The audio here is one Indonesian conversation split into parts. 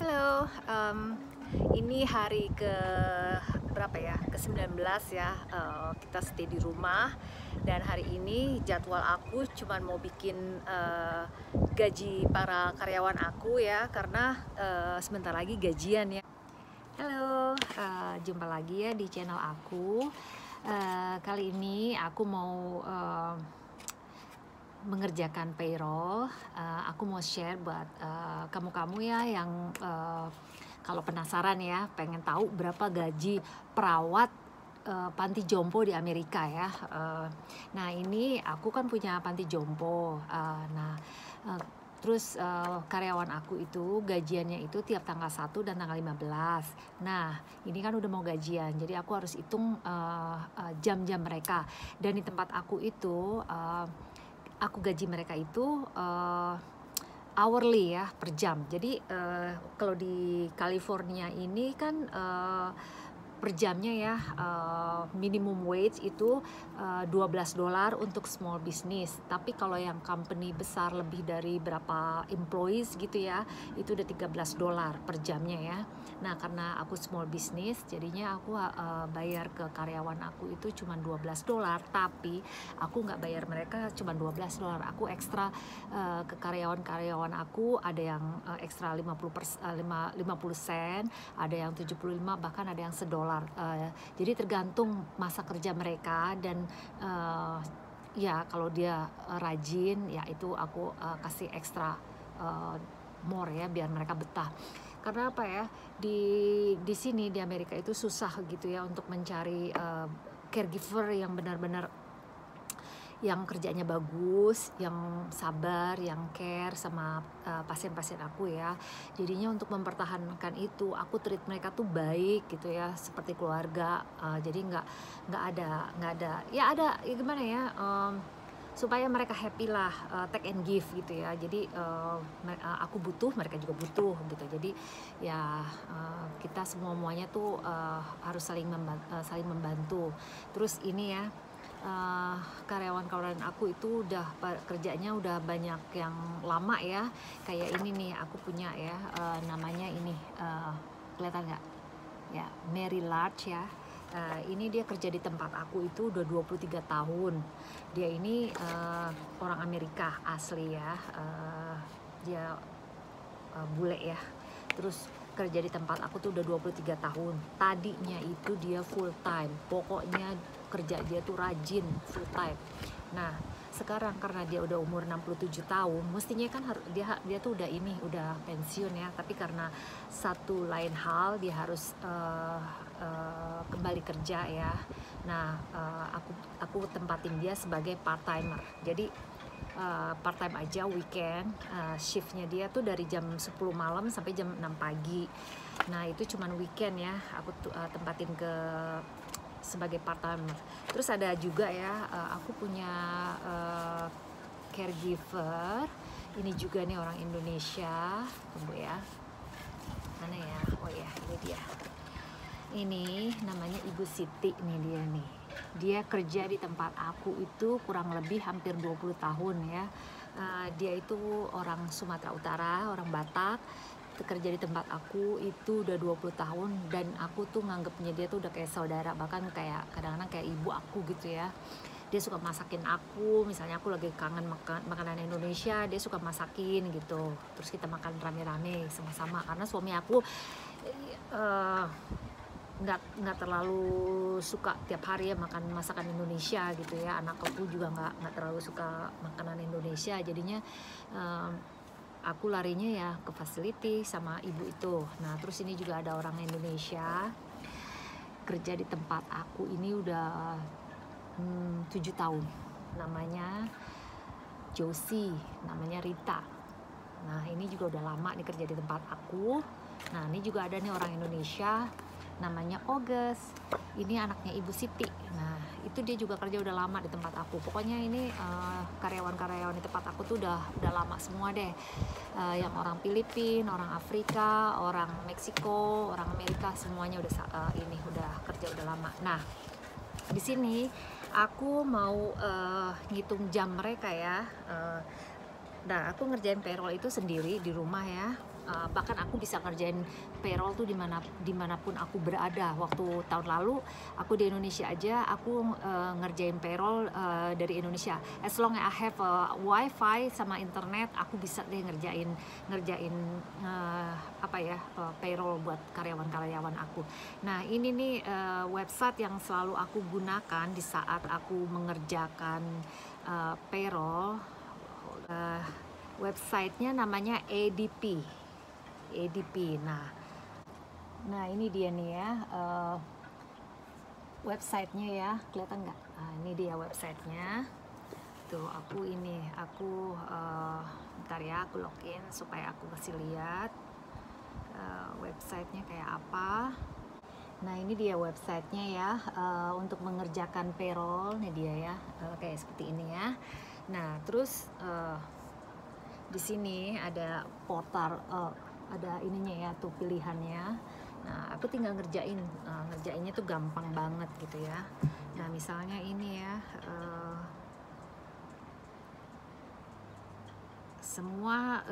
Halo, ini hari ke berapa ya? Ke-19 ya, kita stay di rumah. Dan hari ini jadwal aku cuman mau bikin gaji para karyawan aku ya, karena sebentar lagi gajian ya. Halo, jumpa lagi ya di channel aku. Kali ini aku mau mengerjakan payroll. Aku mau share buat kamu-kamu ya yang kalau penasaran ya, pengen tahu berapa gaji perawat panti jompo di Amerika ya. Nah ini aku kan punya panti jompo. Terus karyawan aku itu gajiannya itu tiap tanggal 1 dan tanggal 15. Nah ini kan udah mau gajian, jadi aku harus hitung jam-jam mereka. Dan di tempat aku itu aku gaji mereka itu hourly ya, per jam. Jadi kalau di California ini kan per jamnya ya, minimum wage itu $12 untuk small business. Tapi kalau yang company besar lebih dari berapa employees gitu ya, itu udah $13 per jamnya ya. Nah karena aku small business, jadinya aku bayar ke karyawan aku itu cuma $12. Tapi aku nggak bayar mereka cuma $12, aku ekstra ke karyawan-karyawan aku, ada yang ekstra 50 sen, ada yang 75, bahkan ada yang $1. Jadi tergantung masa kerja mereka. Dan ya kalau dia rajin ya itu aku kasih ekstra more ya, biar mereka betah. Karena apa ya, di sini di Amerika itu susah gitu ya untuk mencari caregiver yang benar-benar yang kerjanya bagus, yang sabar, yang care sama pasien-pasien aku ya. Jadinya untuk mempertahankan itu, aku treat mereka tuh baik gitu ya, seperti keluarga. Jadi nggak ada ya, ada ya gimana ya, supaya mereka happy lah, take and give gitu ya. Jadi aku butuh, mereka juga butuh gitu. Jadi ya kita semuanya tuh harus saling membantu. Terus ini ya, karyawan-karyawan aku itu udah kerjanya udah banyak yang lama ya. Kayak ini nih, aku punya ya, namanya ini, kelihatan nggak ya, Mary Larch ya. Ini dia kerja di tempat aku itu udah 23 tahun. Dia ini orang Amerika asli ya. Dia bule ya. Terus kerja di tempat aku tuh udah 23 tahun. Tadinya itu dia full time. Pokoknya kerja dia tuh rajin, full time. Nah, sekarang karena dia udah umur 67 tahun, mestinya kan dia tuh udah pensiun ya. Tapi karena satu lain hal, dia harus kembali kerja ya. Nah, aku tempatin dia sebagai part timer. Jadi part time aja, weekend. Shiftnya dia tuh dari jam 10 malam sampai jam 6 pagi. Nah itu cuman weekend ya, aku tempatin ke sebagai part timer. Terus ada juga ya, aku punya caregiver. Ini juga nih orang Indonesia. Tunggu ya, mana ya, oh ya ini dia. Ini namanya Ibu Siti nih, dia nih. Dia kerja di tempat aku itu kurang lebih hampir 20 tahun ya. Dia itu orang Sumatera Utara, orang Batak. Kerja di tempat aku itu udah 20 tahun. Dan aku tuh nganggepnya dia tuh udah kayak saudara. Bahkan kayak kadang-kadang kayak ibu aku gitu ya. Dia suka masakin aku, misalnya aku lagi kangen makanan Indonesia, dia suka masakin gitu. Terus kita makan rame-rame sama-sama. Karena suami aku nggak terlalu suka tiap hari ya makan masakan Indonesia gitu ya. Anak aku juga nggak terlalu suka makanan Indonesia. Jadinya aku larinya ya ke facility sama ibu itu. Nah terus ini juga ada orang Indonesia kerja di tempat aku ini udah 7 tahun. Namanya Josie, namanya Rita. Nah ini juga udah lama nih kerja di tempat aku. Nah ini juga ada nih orang Indonesia, namanya August. Ini anaknya Ibu Siti. Nah itu dia juga kerja udah lama di tempat aku. Pokoknya ini karyawan-karyawan di tempat aku tuh udah lama semua deh. Yang orang Filipina, orang Afrika, orang Meksiko, orang Amerika, semuanya udah kerja udah lama. Nah di sini aku mau ngitung jam mereka ya. Nah aku ngerjain payroll itu sendiri di rumah ya. bahkan aku bisa ngerjain payroll tuh dimanapun aku berada. Waktu tahun lalu aku di Indonesia aja, aku ngerjain payroll dari Indonesia. As long as I have wifi sama internet, aku bisa deh ngerjain payroll buat karyawan-karyawan aku. Nah, ini nih website yang selalu aku gunakan di saat aku mengerjakan payroll. Websitenya namanya ADP. Nah ini dia nih ya, websitenya ya, kelihatan nggak? Nah ini dia websitenya. Tuh aku bentar ya, aku login supaya aku kasih lihat websitenya kayak apa. Nah ini dia websitenya ya, untuk mengerjakan payroll. Ini dia ya, kayak seperti ini ya. Nah terus di sini ada portal, ada ininya ya, tuh pilihannya. Nah aku tinggal ngerjainnya tuh gampang banget gitu ya. Nah misalnya ini ya, semua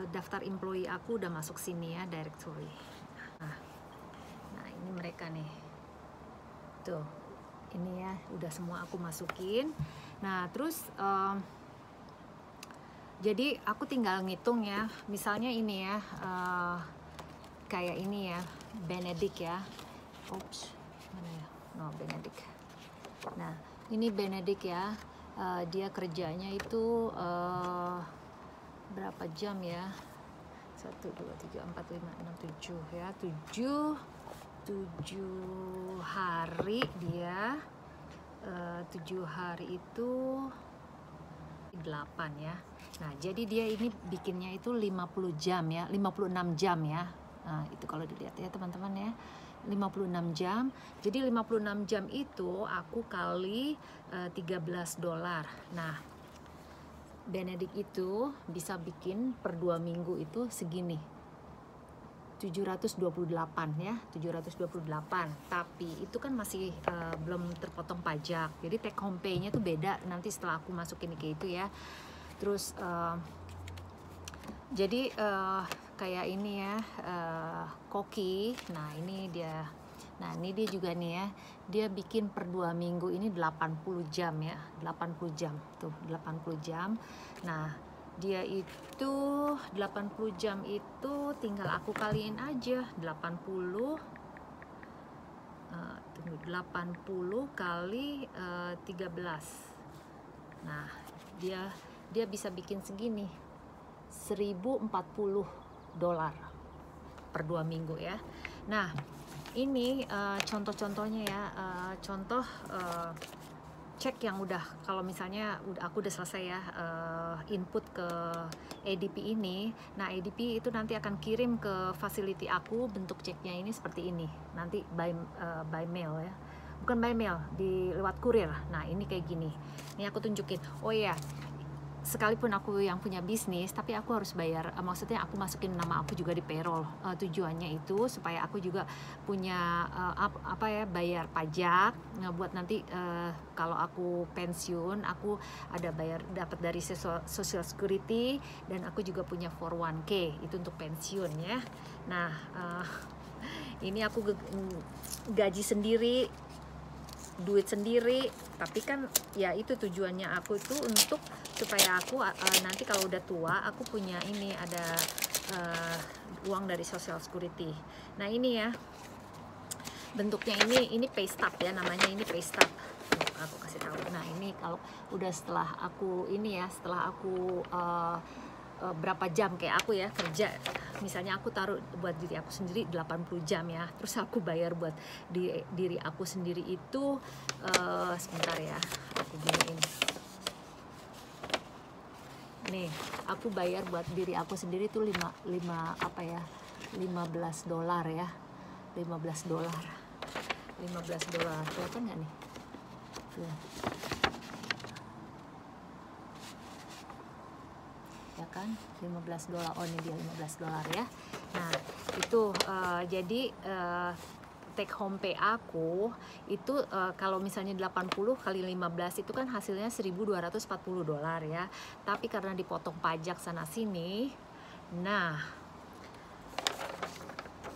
daftar employee aku udah masuk sini ya, directory. Nah ini mereka nih, tuh ini ya, udah semua aku masukin. Nah terus jadi aku tinggal ngitung ya, misalnya ini ya, kayak ini ya, Benedict ya. Oops, mana ya? No, Benedict. Nah ini Benedict ya, dia kerjanya itu berapa jam ya? 1, 2, 3, 4, 5, 6, 7 ya, 7 hari dia. 7 hari itu 8 ya. Nah jadi dia ini bikinnya itu 50 jam ya, 56 jam ya. Nah itu kalau dilihat ya teman-teman ya, 56 jam. Jadi 56 jam itu aku kali $13. Nah Benedict itu bisa bikin per 2 minggu itu segini, 728 ya, 728. Tapi itu kan masih belum terpotong pajak. Jadi take home pay-nya tuh beda nanti setelah aku masukin ke itu ya. Terus jadi kayak ini ya, Koki. Nah ini dia. Nah ini dia juga nih ya, dia bikin per 2 minggu ini 80 jam ya, 80 jam tuh, 80 jam. Nah dia itu 80 jam itu tinggal aku kaliin aja 80 kali 13. Nah dia bisa bikin segini, $1.040 per 2 minggu ya. Nah ini contoh-contohnya ya, contoh cek yang udah, kalau misalnya aku udah selesai ya input ke ADP ini. Nah ADP itu nanti akan kirim ke facility aku bentuk ceknya ini seperti ini, nanti by mail ya, bukan by mail, lewat kurir. Nah ini kayak gini, ini aku tunjukin. Oh ya, sekalipun aku yang punya bisnis, tapi aku harus bayar, maksudnya aku masukin nama aku juga di payroll. Tujuannya itu supaya aku juga punya bayar pajak. Nah, buat nanti kalau aku pensiun, aku ada dapat dari Social Security, dan aku juga punya 401k itu untuk pensiun ya. Nah ini aku gaji sendiri, duit sendiri, tapi kan ya itu tujuannya aku itu untuk supaya aku nanti kalau udah tua aku punya ini, ada uang dari Social Security. Nah ini ya bentuknya, ini pay stub ya, namanya ini pay stub. Aku kasih tahu. Nah ini kalau udah setelah aku ini ya, setelah aku berapa jam kayak aku ya kerja, misalnya aku taruh buat diri aku sendiri 80 jam ya, terus aku bayar buat diri aku sendiri itu sebentar ya, aku giniin nih, aku bayar buat diri aku sendiri tuh $15 ya, $15 kelihatan nggak nih tuh ya kan, $15. Oh ini dia $15 ya. Nah itu jadi take home pay aku itu kalau misalnya 80 kali 15 itu kan hasilnya $1.240 ya. Tapi karena dipotong pajak sana sini, nah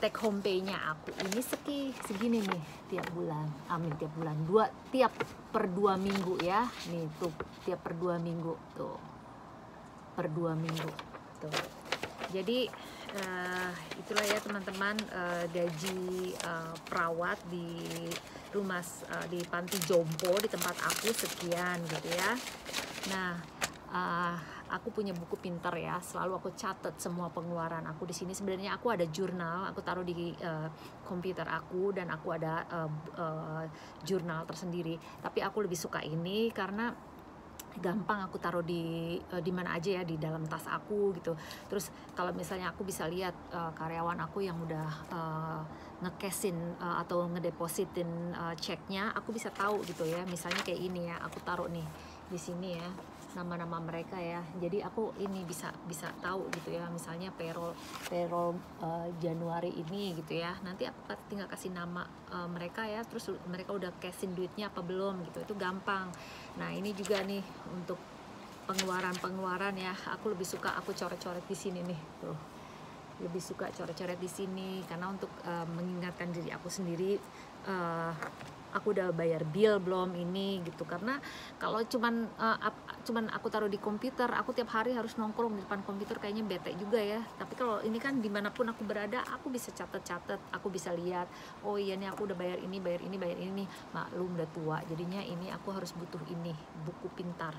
take home pay-nya aku ini segini nih tiap bulan, tiap per 2 minggu ya, nih tuh tiap per 2 minggu tuh, per 2 minggu tuh. Jadi itulah ya teman-teman, gaji perawat di rumah di panti jompo di tempat aku sekian gitu ya. Nah, aku punya buku pintar ya, selalu aku catat semua pengeluaran aku di sini. Sebenarnya aku ada jurnal, aku taruh di komputer aku, dan aku ada jurnal tersendiri. Tapi aku lebih suka ini karena gampang aku taruh di mana aja ya, di dalam tas aku gitu. Terus kalau misalnya aku bisa lihat karyawan aku yang udah nge-cashin atau ngedepositin ceknya, aku bisa tahu gitu ya. Misalnya kayak ini ya, aku taruh nih di sini ya, nama-nama mereka ya. Jadi aku ini bisa tahu gitu ya. Misalnya payroll Januari ini gitu ya. Nanti aku tinggal kasih nama mereka ya. Terus mereka udah cashin duitnya apa belum gitu. Itu gampang. Nah, ini juga nih untuk pengeluaran ya. Aku lebih suka aku coret-coret di sini nih. Tuh. Lebih suka coret-coret di sini karena untuk mengingatkan diri aku sendiri, aku udah bayar bill belum ini gitu. Karena kalau cuman aku taruh di komputer, aku tiap hari harus nongkrong di depan komputer, kayaknya bete juga ya. Tapi kalau ini kan dimanapun aku berada, aku bisa catat, aku bisa lihat, oh iya nih aku udah bayar ini. Maklum udah tua, jadinya ini aku harus butuh ini, buku pintar.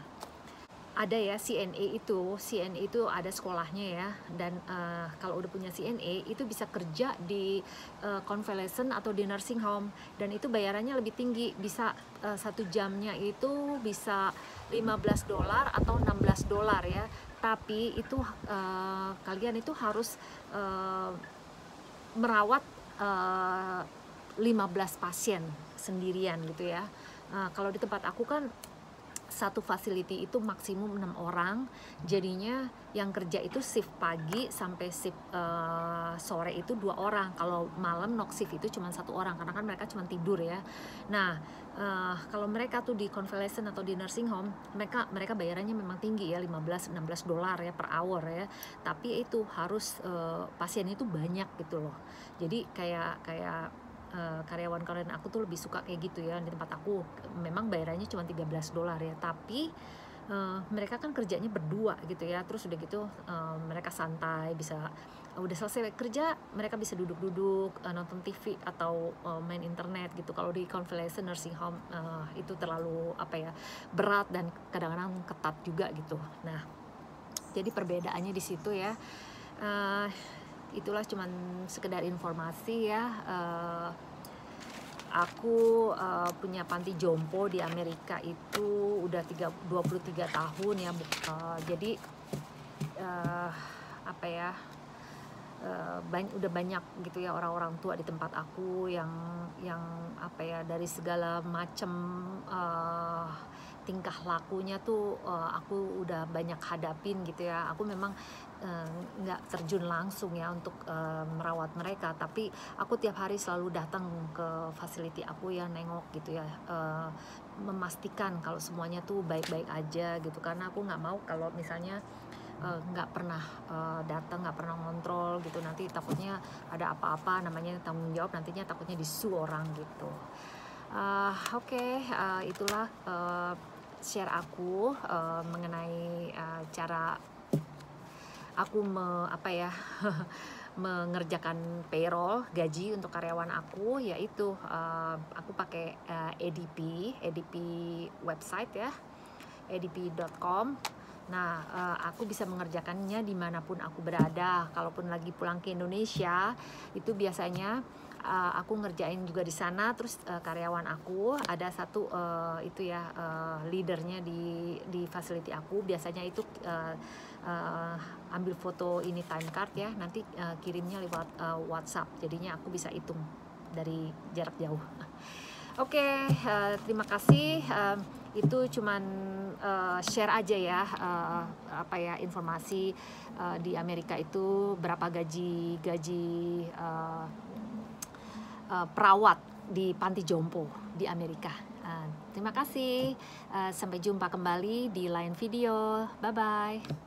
Ada ya CNA itu ada sekolahnya ya, dan kalau udah punya CNA itu bisa kerja di convalescent atau di nursing home, dan itu bayarannya lebih tinggi, bisa 1 jamnya itu bisa $15 atau $16 ya. Tapi itu kalian itu harus merawat 15 pasien sendirian gitu ya. Kalau di tempat aku kan satu facility itu maksimum 6 orang, jadinya yang kerja itu shift pagi sampai shift sore itu 2 orang. Kalau malam knock shift itu cuma 1 orang, karena kan mereka cuma tidur ya. Nah, kalau mereka tuh di convalescent atau di nursing home, mereka bayarannya memang tinggi ya, $15-16 ya per hour ya. Tapi itu harus pasien itu banyak gitu loh. Jadi kayak karyawan aku tuh lebih suka kayak gitu ya. Di tempat aku memang bayarannya cuma $13 ya, tapi mereka kan kerjanya berdua gitu ya. Terus udah gitu mereka santai, bisa udah selesai kerja mereka bisa duduk-duduk nonton TV atau main internet gitu. Kalau di convalescent nursing home itu terlalu berat dan kadang-kadang ketat juga gitu. Nah, jadi perbedaannya di situ ya. Itulah cuman sekedar informasi ya. Aku punya panti jompo di Amerika itu udah 23 tahun ya. Jadi udah banyak gitu ya orang-orang tua di tempat aku yang dari segala macam tingkah lakunya tuh aku udah banyak hadapin gitu ya. Aku memang nggak terjun langsung ya untuk merawat mereka, tapi aku tiap hari selalu datang ke facility aku ya, nengok gitu ya, memastikan kalau semuanya tuh baik-baik aja gitu. Karena aku nggak mau kalau misalnya nggak pernah datang, nggak pernah ngontrol gitu, nanti takutnya ada apa-apa, namanya tanggung jawab, nantinya takutnya disu orang gitu. Itulah share aku mengenai cara aku mengerjakan payroll gaji untuk karyawan aku, yaitu aku pakai ADP website ya, adp.com. Nah, aku bisa mengerjakannya dimanapun aku berada. Kalaupun lagi pulang ke Indonesia, itu biasanya aku ngerjain juga di sana. Terus karyawan aku ada satu leadernya di facility aku. Biasanya itu ambil foto ini time card ya, nanti kirimnya lewat WhatsApp. Jadinya aku bisa hitung dari jarak jauh. Oke, terima kasih. Itu cuman share aja ya, informasi di Amerika itu berapa gaji perawat di panti jompo di Amerika. Terima kasih. Sampai jumpa kembali di lain video. Bye bye.